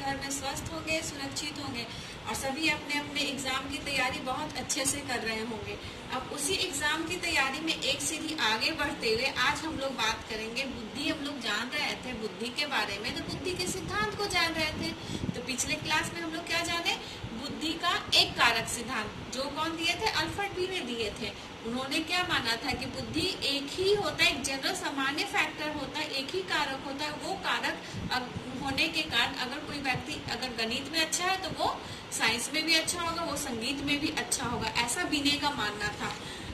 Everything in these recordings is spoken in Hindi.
घर में स्वस्थ होंगे, सुरक्षित होंगे और सभी अपने अपने एग्जाम की तैयारी बहुत अच्छे से कर रहे होंगे। अब उसी एग्जाम की तैयारी में एक सीढ़ी आगे बढ़ते हुए आज हम लोग बात करेंगे बुद्धि। हम लोग जान रहे थे बुद्धि के बारे में, तो बुद्धि के सिद्धांत को जान रहे थे। तो पिछले क्लास में हम लोग क्या जाने, बुद्धि का एक कारक सिद्धांत, जो कौन दिए थे, अल्फ्रेड बी ने दिए थे। उन्होंने क्या माना था कि बुद्धि एक ही होता है, एक जनरल सामान्य फैक्टर होता है, एक ही कारक होता है। वो कारक होने के कारण अगर कोई व्यक्ति अगर गणित में अच्छा है तो वो साइंस में भी अच्छा होगा, वो संगीत में भी अच्छा होगा, ऐसा बीने का मानना था।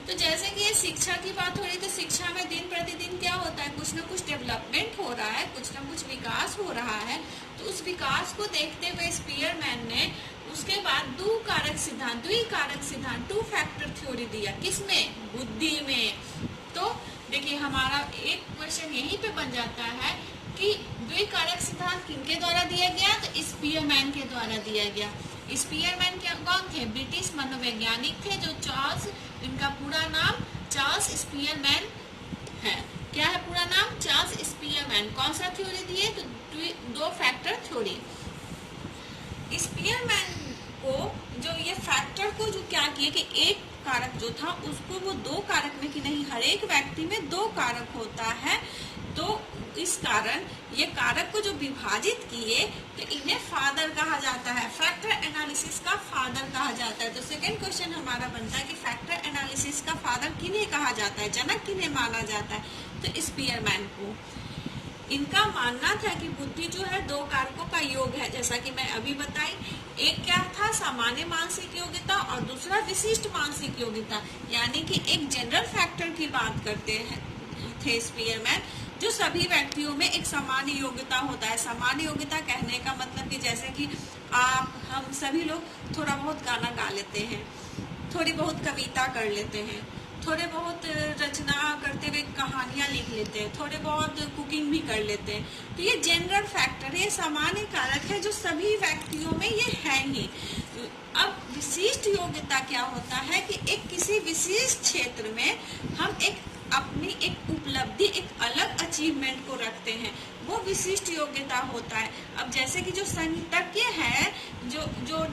तो जैसे कि ये शिक्षा की बात हो रही है, तो शिक्षा में दिन प्रतिदिन क्या होता है, कुछ ना कुछ डेवलपमेंट हो रहा है, कुछ ना कुछ विकास हो रहा है। तो उस विकास को देखते हुए स्पीयरमैन ने उसके बाद द्विकारक सिद्धांत टू फैक्टर थ्योरी दिया। किसमें, बुद्धि में। तो देखिए हमारा एक क्वेश्चन यहीं पे बन जाता है कि द्विकारक सिद्धांत किनके द्वारा दिया गया, तो स्पीयरमैन के द्वारा दिया गया। स्पीयरमैन कौन थे, ब्रिटिश मनोवैज्ञानिक थे, जो चार्ल्स, इनका पूरा नाम चार्ल्स स्पीयरमैन है। क्या है पूरा नाम, चार्ल्स स्पीयरमैन। कौन सा थ्योरी दिए, तो दो फैक्टर थ्योरी। स्पीयरमैन को जो ये फैक्टर को जो क्या किए कि एक कारक जो था उसको वो दो कारक में कि नहीं, हर एक व्यक्ति में दो कारक होता है। तो इस कारण ये कारक को जो विभाजित किए तो इन्हें फादर कहा जाता है, फैक्टर एनालिसिस का फादर कहा जाता है। तो सेकंड क्वेश्चन हमारा बनता है कि फैक्टर एनालिसिस का फादर किन्हें कहा जाता है, जनक किन्हें माना जाता है, तो स्पीयरमैन को। इनका मानना था कि बुद्धि जो है दो कारकों का योग है, जैसा कि मैं अभी बताई। एक क्या था, सामान्य मानसिक योग्यता और दूसरा विशिष्ट मानसिक योग्यता। यानी कि एक जनरल फैक्टर की बात करते हैं थे स्पीयरमैन, जो सभी व्यक्तियों में एक सामान्य योग्यता होता है। सामान्य योग्यता कहने का मतलब कि जैसे कि आप, हम सभी लोग थोड़ा बहुत गाना गा लेते हैं, थोड़ी बहुत कविता कर लेते हैं, थोड़े बहुत रचना करते हुए कहानियां लिख लेते हैं, थोड़े बहुत कुकिंग भी कर लेते हैं। तो ये जनरल फैक्टर है, सामान्य कारक है जो सभी व्यक्तियों में ये है ही। अब विशिष्ट योग्यता क्या होता है कि एक किसी विशेष क्षेत्र में हम एक अपनी एक उपलब्धि, एक अलग अचीवमेंट को रखते हैं, वो विशिष्ट योग्यता होता है। अब जैसे कि जो संगीतज्ञ है, जो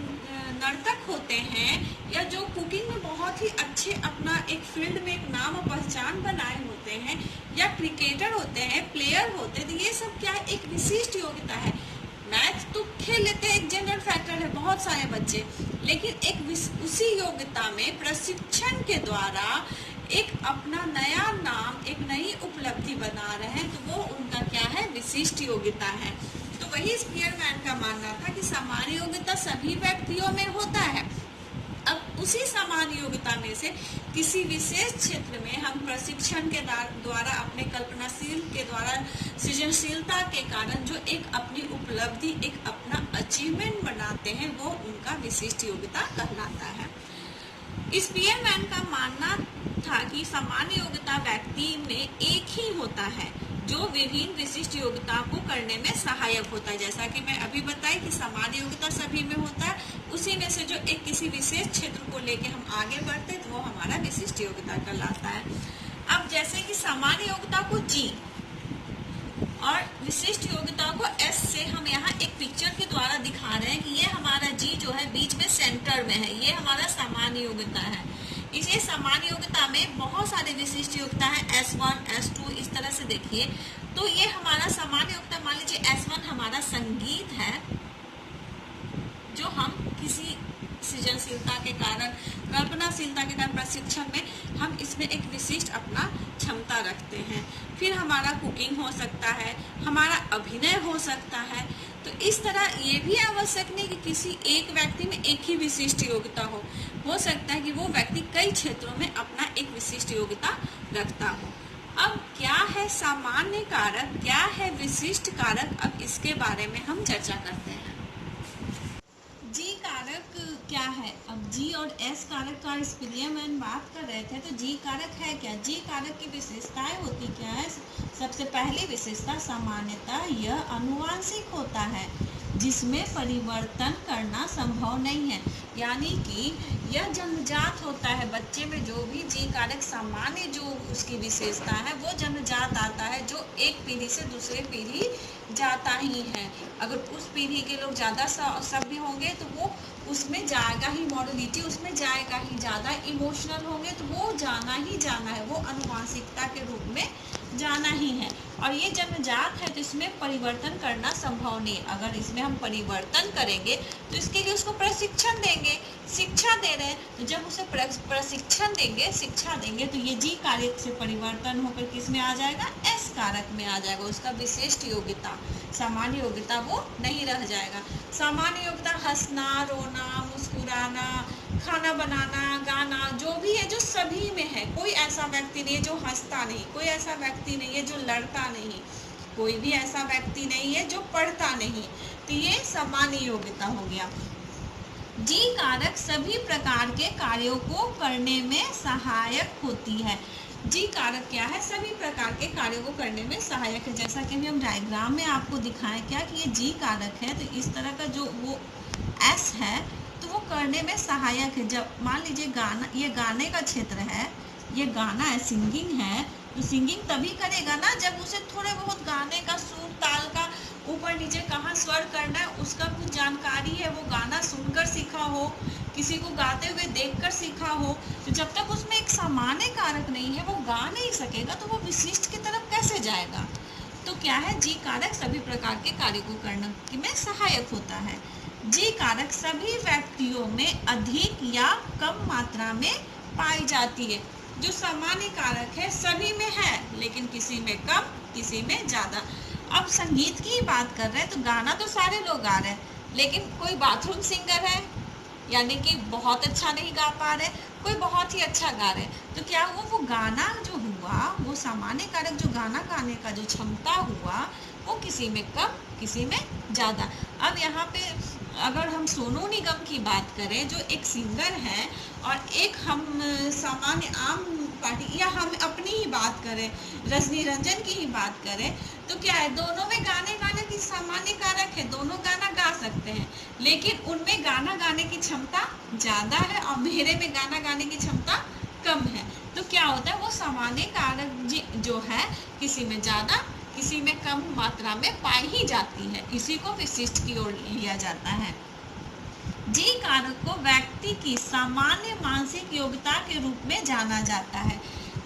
नर्तक होते हैं, या जो कुकिंग में बहुत ही अच्छे अपना एक फील्ड में एक नाम और पहचान बनाए होते हैं, या क्रिकेटर होते हैं, प्लेयर होते हैं, तो ये सब क्या है, एक विशिष्ट योग्यता है। मैथ तो खेल लेते हैं, एक जनरल फैक्टर है, बहुत सारे बच्चे, लेकिन एक उसी योग्यता में प्रशिक्षण के द्वारा एक अपना नया नाम, एक नई उपलब्धि बना रहे हैं, तो वो उनका क्या है, विशिष्ट योग्यता है। तो वही स्पीयरमैन का मानना था कि सामान्य योग्यता सभी व्यक्तियों में होता है। अब उसी सामान्य योग्यता में से किसी विशेष क्षेत्र में हम प्रशिक्षण के द्वारा, अपने कल्पनाशील के द्वारा, सृजनशीलता के कारण जो एक अपनी उपलब्धि, एक अपना अचीवमेंट बनाते हैं, वो उनका विशिष्ट योग्यता कहलाता है। स्पीयरमैन का मानना था कि सामान्य योग्यता व्यक्ति में एक ही होता है, जो विभिन्न विशिष्ट योग्यता को करने में सहायक होता है। जैसा कि मैं अभी बताई कि सामान्य योग्यता सभी में होता है, उसी में से जो एक किसी विशेष क्षेत्र को लेके हम आगे बढ़ते हैं, तो वो हमारा विशिष्ट योग्यता कहलाता है। अब जैसे कि सामान्य योग्यता को जी और विशिष्ट योग्यता को एस से हम यहाँ एक पिक्चर के द्वारा दिखा रहे हैं कि ये हमारा जी जो है बीच में सेंटर में है, ये हमारा सामान्य योग्यता है। इसे सामान्य योग्यता में बहुत सारे विशिष्ट योग्यता है, S1, S2, इस तरह से देखिए। तो ये हमारा सामान्य योग्यता, मान लीजिए S1 हमारा संगीत है, जो हम किसी सृजनशीलता के कारण, कल्पनाशीलता के कारण प्रशिक्षण में हम इसमें एक विशिष्ट अपना क्षमता रखते हैं। फिर हमारा कुकिंग हो सकता है, हमारा अभिनय हो सकता है। तो इस तरह ये भी आवश्यक नहीं कि किसी एक व्यक्ति में एक ही विशिष्ट योग्यता हो सकता है कि वो व्यक्ति कई क्षेत्रों में अपना एक विशिष्ट योग्यता रखता हो। अब क्या है सामान्य कारक, क्या है विशिष्ट कारक, अब इसके बारे में हम चर्चा करते हैं। जी कारक क्या है, अब जी और एस कारक का स्पीयरमैन बात कर रहे थे, तो जी कारक है क्या, जी कारक की विशेषताएं होती क्या है। सबसे पहली विशेषता सामान्यता, यह अनुवांशिक होता है। जिसमें परिवर्तन करना संभव नहीं है। यानी कि यह जन्मजात होता है, बच्चे में जो भी जी कारक सामान्य जो उसकी विशेषता है वो जन्मजात आता है, जो एक पीढ़ी से दूसरे पीढ़ी जाता ही है। अगर उस पीढ़ी के लोग ज़्यादा सभ्य होंगे तो वो उसमें जाएगा ही, मॉडलिटी उसमें जाएगा ही, ज़्यादा इमोशनल होंगे तो वो जाना ही जाना है, वो अनुवांशिकता के रूप में जाना ही है। और ये जन्मजात है तो इसमें परिवर्तन करना संभव नहीं। अगर इसमें हम परिवर्तन करेंगे तो इसके लिए उसको प्रशिक्षण देंगे, शिक्षा दे रहे हैं, तो जब उसे प्रशिक्षण देंगे, शिक्षा देंगे तो ये जी कारक से परिवर्तन होकर किस में आ जाएगा, एस कारक में आ जाएगा। उसका विशिष्ट योग्यता, सामान्य योग्यता वो नहीं रह जाएगा। सामान्य योग्यता हंसना, रोना, मुस्कुराना, खाना बनाना, गाना, जो भी है, जो सभी में है। कोई ऐसा व्यक्ति नहीं है जो हंसता नहीं, कोई ऐसा व्यक्ति नहीं है जो लड़ता नहीं, कोई भी ऐसा व्यक्ति नहीं है जो पढ़ता नहीं। तो ये सामान्य योग्यता हो गया। जी कारक सभी प्रकार के कार्यों को करने में सहायक होती है। जी कारक क्या है, सभी प्रकार के कार्यों को करने में सहायक है। जैसा कि हम डायग्राम में आपको दिखाएं क्या कि ये जी कारक है, तो इस तरह का जो वो एस है तो वो करने में सहायक है। जब मान लीजिए गाना, ये गाने का क्षेत्र है, ये गाना है, सिंगिंग है, तो सिंगिंग तभी करेगा ना जब उसे थोड़े बहुत गाने का सुर ताल का ऊपर नीचे कहाँ स्वर करना है उसका कुछ जानकारी है, वो गाना सुनकर सीखा हो, किसी को गाते हुए देखकर सीखा हो। तो जब तक उसमें एक सामान्य कारक नहीं है, वो गा नहीं सकेगा, तो वो विशिष्ट की तरफ कैसे जाएगा। तो क्या है, जी कारक सभी प्रकार के कार्य को करने में सहायक होता है। जी कारक सभी व्यक्तियों में अधिक या कम मात्रा में पाई जाती है। जो सामान्य कारक है सभी में है, लेकिन किसी में कम, किसी में ज़्यादा। अब संगीत की बात कर रहे हैं तो गाना तो सारे लोग गा रहे हैं, लेकिन कोई बाथरूम सिंगर है, यानी कि बहुत अच्छा नहीं गा पा रहे, कोई बहुत ही अच्छा गा रहे, तो क्या हुआ, वो गाना जो हुआ, वो सामान्य कारक जो गाना गाने का जो क्षमता हुआ, वो किसी में कम, किसी में ज़्यादा। अब यहाँ पे अगर हम सोनू निगम की बात करें जो एक सिंगर है, और एक हम सामान्य आम पार्टी या हम अपनी ही बात करें, रजनी रंजन की ही बात करें, तो क्या है, दोनों में गाने की सामान्य कारक है, दोनों गाना गा सकते हैं, लेकिन उनमें गाना गाने की क्षमता ज़्यादा है और मेरे में गाना गाने की क्षमता कम है। तो क्या होता है, वो सामान्य कारक जो है किसी में ज़्यादा, किसी में कम मात्रा में पाई ही जाती है, इसी को विशिष्ट की ओर लिया जाता है। जी कारक को व्यक्ति की सामान्य मानसिक योग्यता के रूप में जाना जाता है।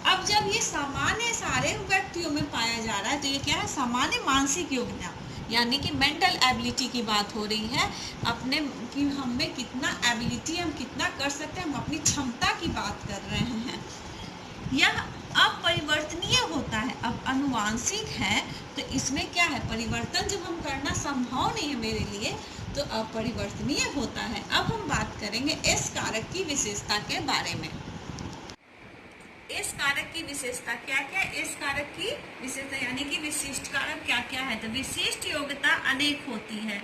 अब जब ये सामान्य सारे व्यक्तियों में पाया जा रहा है, तो ये क्या है, सामान्य मानसिक योग्यता, यानी कि मेंटल एबिलिटी की बात हो रही है, अपने कि हम में कितना एबिलिटी, हम कितना कर सकते हैं, हम अपनी क्षमता की बात कर रहे हैं। यह अपरिवर्तनीय होता है। अब अनुवांशिक है तो इसमें क्या है, परिवर्तन जब हम करना संभव नहीं है मेरे लिए, तो अपरिवर्तनीय होता है। अब हम बात करेंगे एस कारक की विशेषता के बारे में। एस कारक की विशेषता क्या क्या, एस कारक की विशेषता यानी कि विशिष्ट कारक क्या क्या है। तो विशिष्ट योग्यता अनेक होती है।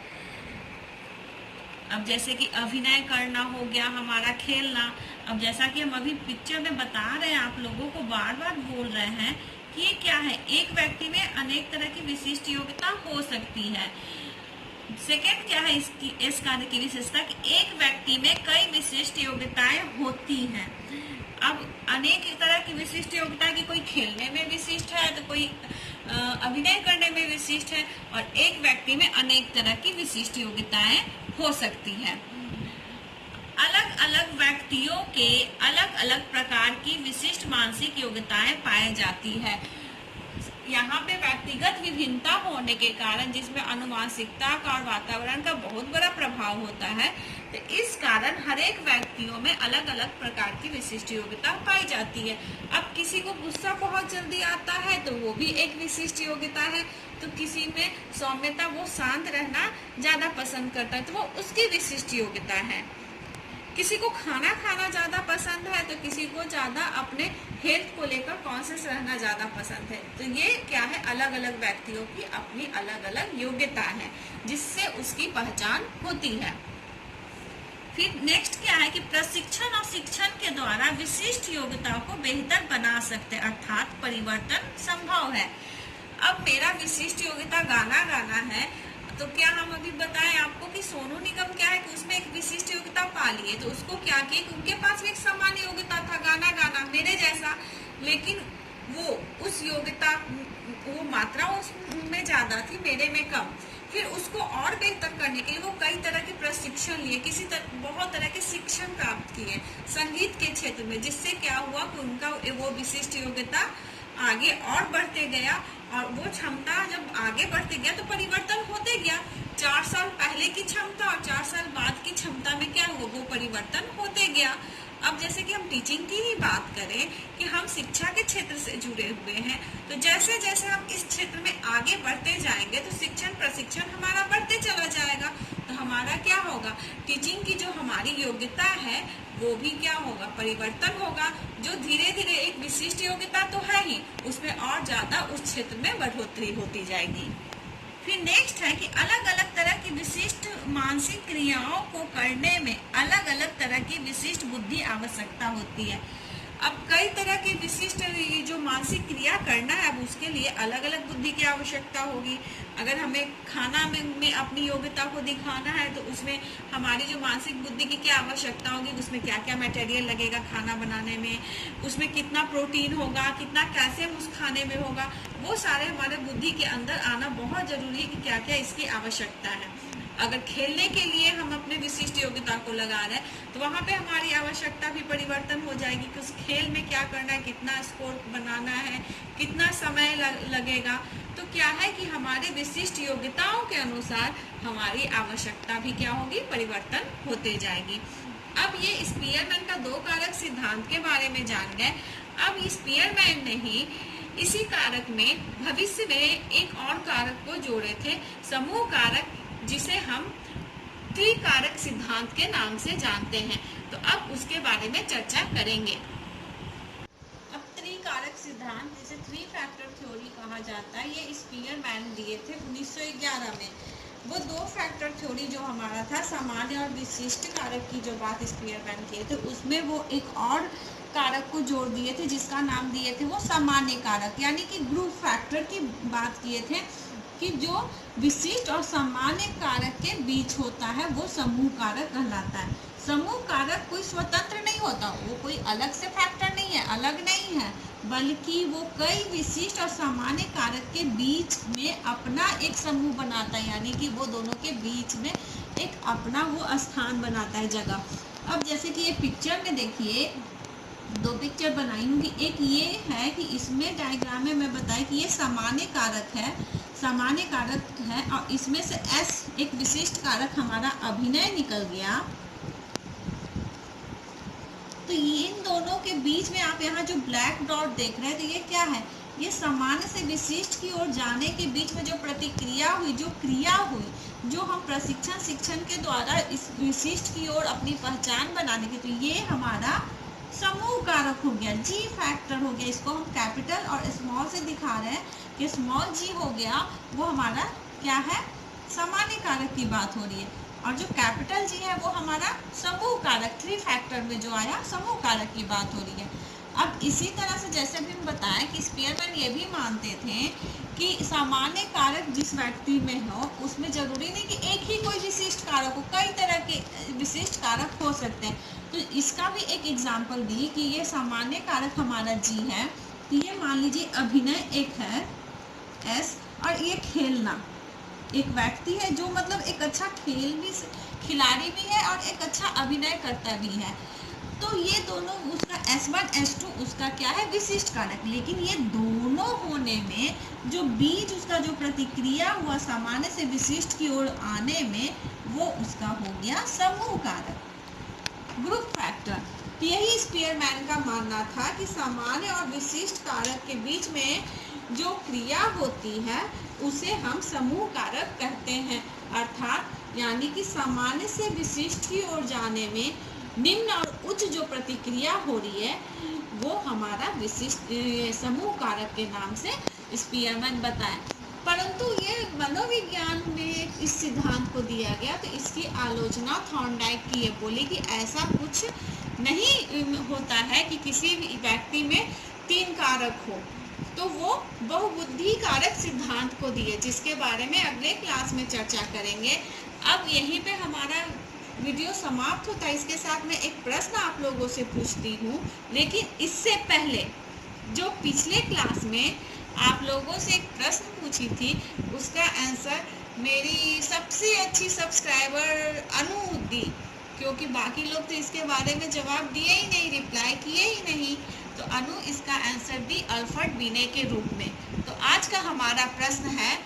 अब जैसे कि अभिनय करना हो गया, हमारा खेलना। अब जैसा कि हम अभी पिक्चर में बता रहे हैं, आप लोगों को बार बार बोल रहे हैं कि ये क्या है, एक व्यक्ति में अनेक तरह की विशिष्ट योग्यता हो सकती है। सेकेंड क्या है इसकी, इस कार्य की विशेषता कि एक व्यक्ति में कई विशिष्ट योग्यताएं होती हैं। अब अनेक तरह की विशिष्ट योग्यता की, कोई खेलने में विशिष्ट है तो कोई अभिनय करने में विशिष्ट है, और एक व्यक्ति में अनेक तरह की विशिष्ट योग्यताएं हो सकती है। अलग अलग व्यक्तियों के अलग अलग प्रकार की विशिष्ट मानसिक योग्यताएं पाई जाती है। यहाँ पे व्यक्तिगत विभिन्नता होने के कारण, जिसमें अनुवांशिकता का और वातावरण का बहुत बड़ा प्रभाव होता है, तो इस कारण हर एक व्यक्तियों में अलग अलग प्रकार की विशिष्ट योग्यता पाई जाती है। अब किसी को गुस्सा बहुत जल्दी आता है तो वो भी एक विशिष्ट योग्यता है, तो किसी में सौम्यता, वो शांत रहना ज्यादा पसंद करता है, तो वो उसकी विशिष्ट योग्यता है। किसी को खाना खाना ज्यादा पसंद है तो किसी को ज्यादा अपने हेल्थ को लेकर कॉन्शियस रहना ज्यादा पसंद है। तो ये क्या है, अलग अलग व्यक्तियों की अपनी अलग अलग योग्यता है, जिससे उसकी पहचान होती है। फिर नेक्स्ट क्या है कि प्रशिक्षण और शिक्षण के द्वारा विशिष्ट योग्यताओं को बेहतर बना सकते, अर्थात परिवर्तन संभव है। अब मेरा विशिष्ट योग्यता गाना गाना है, तो क्या हम अभी बताएं आपको कि सोनू निगम क्या है कि उसमें एक विशिष्ट योग्यता पा ली है, तो उसको क्या किया कि उनके पास भी एक सामान्य योग्यता था, गाना गाना मेरे जैसा, लेकिन वो उस योग्यता वो मात्रा उसमें ज्यादा थी, मेरे में कम। फिर उसको और बेहतर करने के लिए वो कई तरह के प्रशिक्षण लिए, बहुत तरह के शिक्षण प्राप्त किए संगीत के क्षेत्र में, जिससे क्या हुआ कि उनका वो विशिष्ट योग्यता आगे और बढ़ते गया। और वो क्षमता जब आगे बढ़ते गया तो परिवर्तन होते गया। 4 साल पहले की क्षमता और 4 साल बाद की क्षमता में क्या हुआ, वो परिवर्तन होते गया। अब जैसे कि हम टीचिंग की ही बात करें कि हम शिक्षा के क्षेत्र से जुड़े हुए हैं, तो जैसे जैसे हम इस क्षेत्र में आगे बढ़ते जाएंगे तो शिक्षण प्रशिक्षण हमारा बढ़ते चला जाएगा। तो हमारा क्या होगा, टीचिंग की जो हमारी योग्यता है वो भी क्या होगा, परिवर्तन होगा। जो धीरे धीरे एक विशिष्ट योग्यता तो है ही, उसमें और ज्यादा उस क्षेत्र में बढ़ोतरी होती जाएगी। फिर नेक्स्ट है कि अलग अलग तरह की विशिष्ट मानसिक क्रियाओं को करने में अलग अलग तरह की विशिष्ट बुद्धि आवश्यकता होती है। अब कई तरह की विशिष्ट जो मानसिक क्रिया करना है, अब उसके लिए अलग अलग बुद्धि की आवश्यकता होगी। अगर हमें खाना में अपनी योग्यता को दिखाना है तो उसमें हमारी जो मानसिक बुद्धि की क्या आवश्यकता होगी, उसमें क्या क्या मटेरियल लगेगा खाना बनाने में, उसमें कितना प्रोटीन होगा, कितना कैल्शियम उस खाने में होगा, वो सारे हमारे बुद्धि के अंदर आना बहुत जरूरी है कि क्या क्या इसकी आवश्यकता है। अगर खेलने के लिए हम अपने विशिष्ट योग्यता को लगा रहे हैं तो वहाँ पे हमारी आवश्यकता भी परिवर्तन हो जाएगी कि उस खेल में क्या करना है, कितना स्कोर बनाना है, कितना समय लगेगा। तो क्या है कि हमारे विशिष्ट योग्यताओं के अनुसार हमारी आवश्यकता भी क्या होगी, परिवर्तन होते जाएगी। अब ये स्पीयरमैन का 2 कारक सिद्धांत के बारे में जान गए। अब स्पीयरमैन ने ही इसी कारक में भविष्य में एक और कारक को जोड़े थे, समूह कारक, जिसे हम त्रिकारक सिद्धांत के नाम से जानते हैं। तो अब उसके बारे में चर्चा करेंगे। अब त्रिकारक सिद्धांत, जिसे 3 फैक्टर थ्योरी कहा जाता है, ये स्पीयरमैन दिए थे 1911 में। वो 2 फैक्टर थ्योरी जो हमारा था, सामान्य और विशिष्ट कारक की जो बात स्पीयरमैन किए थे, उसमें वो एक और कारक को जोड़ दिए थे जिसका नाम दिए थे वो सामान्य कारक, यानी कि ग्रुप फैक्टर की बात किए थे कि जो विशिष्ट और सामान्य कारक के बीच होता है वो समूह कारक कहलाता है। समूह कारक कोई स्वतंत्र नहीं होता, वो कोई अलग से फैक्टर नहीं है, अलग नहीं है, बल्कि वो कई विशिष्ट और सामान्य कारक के बीच में अपना एक समूह बनाता है, यानी कि वो दोनों के बीच में एक अपना वो स्थान बनाता है, जगह। अब जैसे कि ये पिक्चर में देखिए 2 पिक्चर बनाई हूँ कि एक ये है कि इसमें डायग्राम में मैं बताया कि ये सामान्य कारक है, सामान्य कारक है, और इसमें से S एक विशिष्ट कारक हमारा अभिनय निकल गया। तो इन दोनों के बीच में आप यहाँ जो ब्लैक डॉट देख रहे हैं, तो ये क्या है, ये सामान्य से विशिष्ट की ओर जाने के बीच में जो प्रतिक्रिया हुई, जो क्रिया हुई, जो हम प्रशिक्षण शिक्षण के द्वारा इस विशिष्ट की ओर अपनी पहचान बनाने की, तो ये हमारा समूह कारक हो गया, जी फैक्टर हो गया। इसको हम कैपिटल और स्मॉल से दिखा रहे हैं कि स्मॉल जी हो गया, वो हमारा क्या है, सामान्य कारक की बात हो रही है, और जो कैपिटल जी है वो हमारा समूह कारक, 3 फैक्टर में जो आया समूह कारक की बात हो रही है। अब इसी तरह से जैसे भी हम बताएं कि स्पीयरमैन ये भी मानते थे कि सामान्य कारक जिस व्यक्ति में हो उसमें जरूरी नहीं कि एक ही कोई विशिष्ट कारक हो, कई तरह के विशिष्ट कारक हो सकते हैं। तो इसका भी एक एग्जाम्पल दी कि ये सामान्य कारक हमारा जी है, तो ये मान लीजिए अभिनय एक है S, और ये खेलना एक व्यक्ति है जो मतलब एक अच्छा खिलाड़ी भी है और एक अच्छा अभिनय करता भी है। तो ये दोनों उसका S1 S2 उसका क्या है, विशिष्ट कारक, लेकिन ये दोनों होने में जो बीच उसका जो प्रतिक्रिया हुआ सामान्य से विशिष्ट की ओर आने में, वो उसका हो गया समूह कारक, ग्रुप फैक्टर। तो यही स्पीयरमैन का मानना था कि सामान्य और विशिष्ट कारक के बीच में जो क्रिया होती है उसे हम समूह कारक कहते हैं, अर्थात यानी कि सामान्य से विशिष्ट की ओर जाने में निम्न और उच्च जो प्रतिक्रिया हो रही है वो हमारा विशिष्ट समूह कारक के नाम से स्पीयरमैन बताए। परंतु ये मनोविज्ञान में इस सिद्धांत को दिया गया तो इसकी आलोचना थॉर्नडाइक की, ये बोली कि ऐसा कुछ नहीं होता है कि किसी भी व्यक्ति में 3 कारक हो, तो वो बहुबुद्धि कारक सिद्धांत को दिए, जिसके बारे में अगले क्लास में चर्चा करेंगे। अब यहीं पे हमारा वीडियो समाप्त होता है। इसके साथ मैं एक प्रश्न आप लोगों से पूछती हूँ, लेकिन इससे पहले जो पिछले क्लास में आप लोगों से एक प्रश्न पूछी थी, उसका आंसर मेरी सबसे अच्छी सब्सक्राइबर अनु दी, क्योंकि बाकी लोग तो इसके बारे में जवाब दिए ही नहीं, रिप्लाई किए ही नहीं। तो अनु इसका आंसर दी अल्फ्रेड बिने के रूप में। तो आज का हमारा प्रश्न है,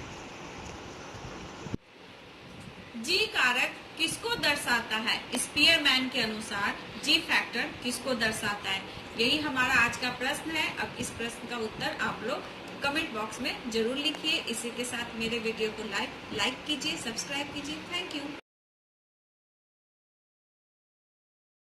जी कारक किसको दर्शाता है? स्पीयरमैन के अनुसार जी फैक्टर किसको दर्शाता है? यही हमारा आज का प्रश्न है। अब इस प्रश्न का उत्तर आप लोग कमेंट बॉक्स में जरूर लिखिए। इसी के साथ मेरे वीडियो को लाइक कीजिए, सब्सक्राइब कीजिए। Thank you.